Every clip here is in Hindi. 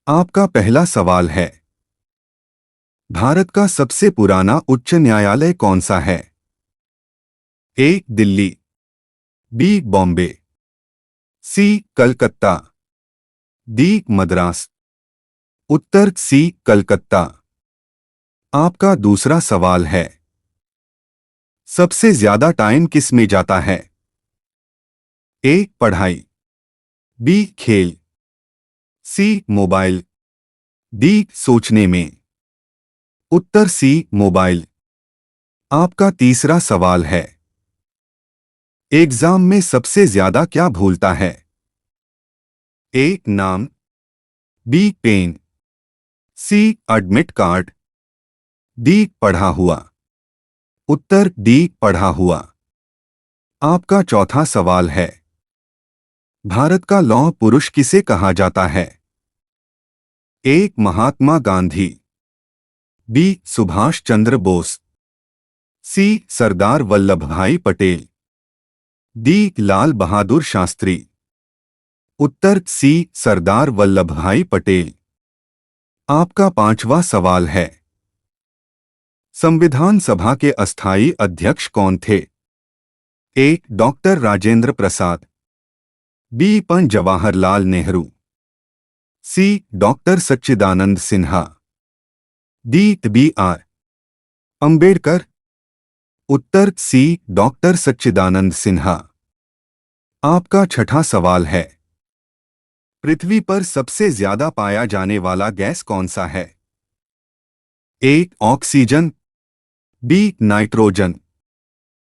आपका पहला सवाल है, भारत का सबसे पुराना उच्च न्यायालय कौन सा है? ए दिल्ली, बी बॉम्बे, सी कलकत्ता, डी मद्रास। उत्तर सी कलकत्ता। आपका दूसरा सवाल है, सबसे ज्यादा टाइम किस में जाता है? ए पढ़ाई, बी खेल, सी मोबाइल, डी सोचने में। उत्तर सी मोबाइल। आपका तीसरा सवाल है, एग्जाम में सबसे ज्यादा क्या भूलता है? ए नाम, B pen, C admit card, D पढ़ा हुआ। उत्तर डी पढ़ा हुआ। आपका चौथा सवाल है, भारत का लौह पुरुष किसे कहा जाता है? ए महात्मा गांधी, बी सुभाष चंद्र बोस, सी सरदार वल्लभ भाई पटेल, डी लाल बहादुर शास्त्री। उत्तर सी सरदार वल्लभ भाई पटेल। आपका पांचवा सवाल है, संविधान सभा के अस्थायी अध्यक्ष कौन थे? A doctor Rajendra Prasad, B Pandit Jawaharlal Nehru, C doctor Sachchidanand Sinha, D B R Ambedkar. उत्तर सी डॉक्टर सच्चिदानंद सिन्हा। आपका छठा सवाल है, पृथ्वी पर सबसे ज्यादा पाया जाने वाला गैस कौन सा है? A oxygen, B nitrogen,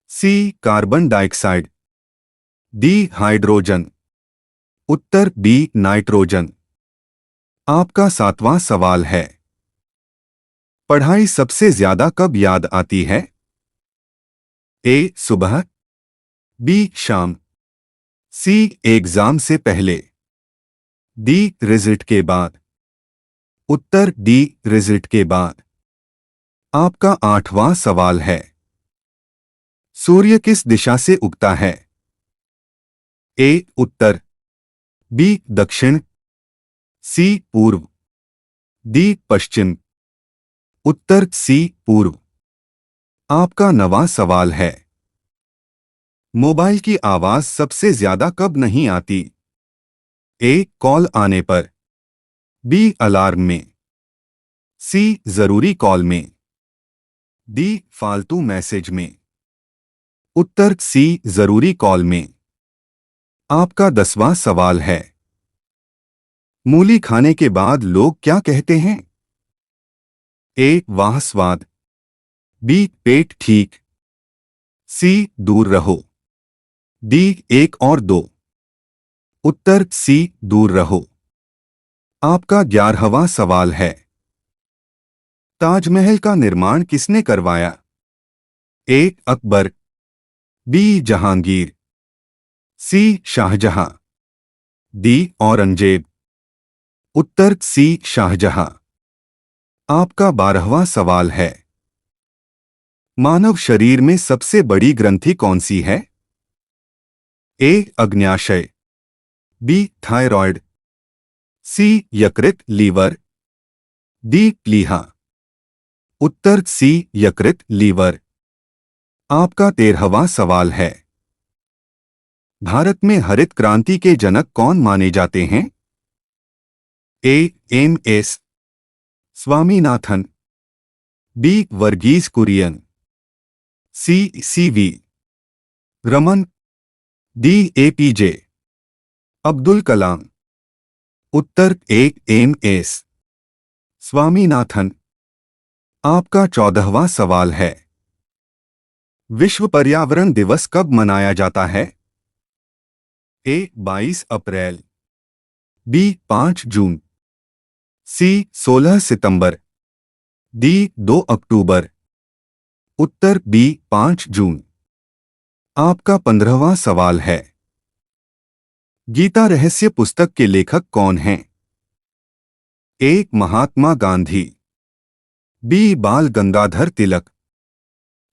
C carbon dioxide, D hydrogen. उत्तर बी नाइट्रोजन। आपका सातवां सवाल है, पढ़ाई सबसे ज्यादा कब याद आती है? ए सुबह, बी शाम, सी एग्जाम से पहले, डी रिजल्ट के बाद। उत्तर डी रिजल्ट के बाद। आपका आठवां सवाल है, सूर्य किस दिशा से उगता है? ए उत्तर, बी दक्षिण, सी पूर्व, डी पश्चिम। उत्तर सी पूर्व। आपका नवां सवाल है, मोबाइल की आवाज सबसे ज्यादा कब नहीं आती? ए कॉल आने पर, बी अलार्म में, सी जरूरी कॉल में, डी फालतू मैसेज में। उत्तर सी जरूरी कॉल में। आपका 10वां सवाल है, मूली खाने के बाद लोग क्या कहते हैं? ए वाह स्वाद, बी पेट ठीक, सी दूर रहो, डी एक और दो। उत्तर सी दूर रहो। आपका 11वां सवाल है, ताजमहल का निर्माण किसने करवाया? ए अकबर, बी जहांगीर, सी शाहजहां, डी औरंगजेब। उत्तर सी शाहजहां। आपका 12वां सवाल है, मानव शरीर में सबसे बड़ी ग्रंथि कौन सी है? ए अग्न्याशय, बी थायराइड, सी यकृत लीवर, डी प्लीहा। उत्तर सी यकृत लीवर। आपका 13वां सवाल है, भारत में हरित क्रांति के जनक कौन माने जाते हैं? A M S Swaminathan, B Verghese Kurien, C C V Raman, D APJ Abdul Kalam. उत्तर ए एम एस स्वामीनाथन। आपका 14वां सवाल है, विश्व पर्यावरण दिवस कब मनाया जाता है? ए 22 अप्रैल, बी 5 जून, सी 16 सितंबर, डी 2 अक्टूबर। उत्तर बी 5 जून। आपका 15वां सवाल है, गीता रहस्य पुस्तक के लेखक कौन हैं? ए महात्मा गांधी, बी बाल गंगाधर तिलक,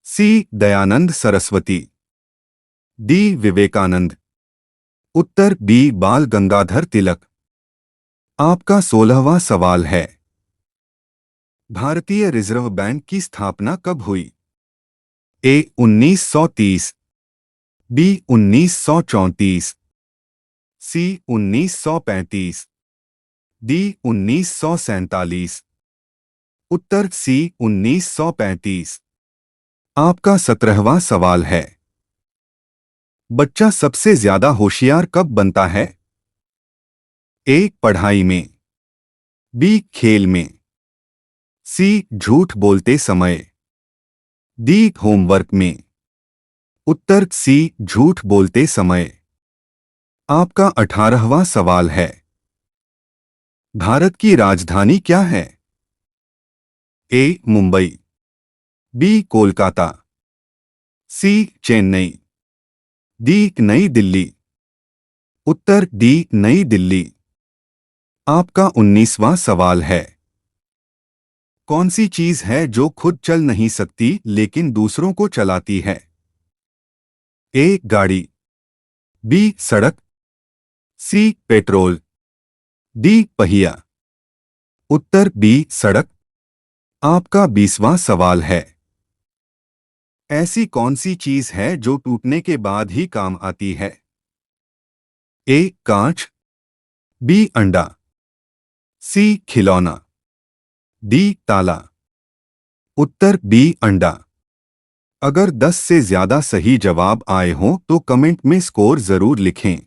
सी दयानंद सरस्वती, डी विवेकानंद। उत्तर बी बाल गंगाधर तिलक। आपका 16वां सवाल है। भारतीय रिजर्व बैंक की स्थापना कब हुई? ए 1930, बी 1934, सी 1935, डी 1947। उत्तर सी 1935। आपका 17वां सवाल है। बच्चा सबसे ज्यादा होशियार कब बनता है? ए पढ़ाई में, बी खेल में, सी झूठ बोलते समय, डी होमवर्क में। उत्तर सी झूठ बोलते समय। आपका 18वां सवाल है। भारत की राजधानी क्या है? ए मुंबई, बी कोलकाता, सी चेन्नई, डी नई दिल्ली। उत्तर डी नई दिल्ली। आपका 19वां सवाल है। कौन सी चीज है जो खुद चल नहीं सकती लेकिन दूसरों को चलाती है? ए गाड़ी, बी सड़क, सी पेट्रोल, डी पहिया। उत्तर बी सड़क। आपका 20वां सवाल है। ऐसी कौन सी चीज है जो टूटने के बाद ही काम आती है? ए कांच, बी अंडा, सी खिलौना, डी ताला। उत्तर बी अंडा। अगर 10 से ज्यादा सही जवाब आए हों तो कमेंट में स्कोर जरूर लिखें।